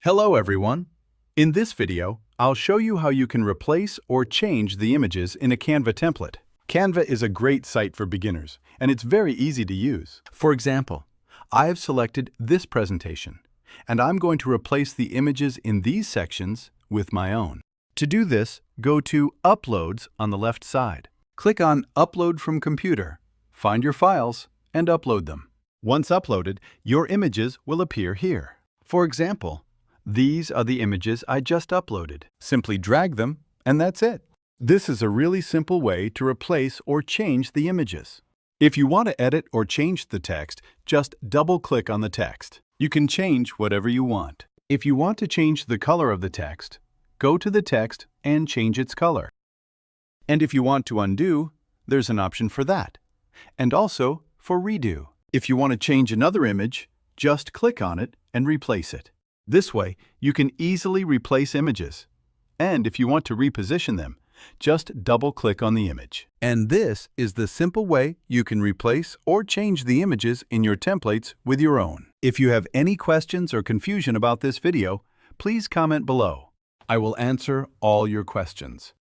Hello everyone! In this video, I'll show you how you can replace or change the images in a Canva template. Canva is a great site for beginners, and it's very easy to use. For example, I have selected this presentation, and I'm going to replace the images in these sections with my own. To do this, go to Uploads on the left side. Click on Upload from Computer, find your files, and upload them. Once uploaded, your images will appear here. For example, these are the images I just uploaded. Simply drag them, and that's it. This is a really simple way to replace or change the images. If you want to edit or change the text, just double-click on the text. You can change whatever you want. If you want to change the color of the text, go to the text and change its color. And if you want to undo, there's an option for that. And also for redo. If you want to change another image, just click on it and replace it. This way, you can easily replace images. And if you want to reposition them, just double-click on the image. And this is the simple way you can replace or change the images in your templates with your own. If you have any questions or confusion about this video, please comment below. I will answer all your questions.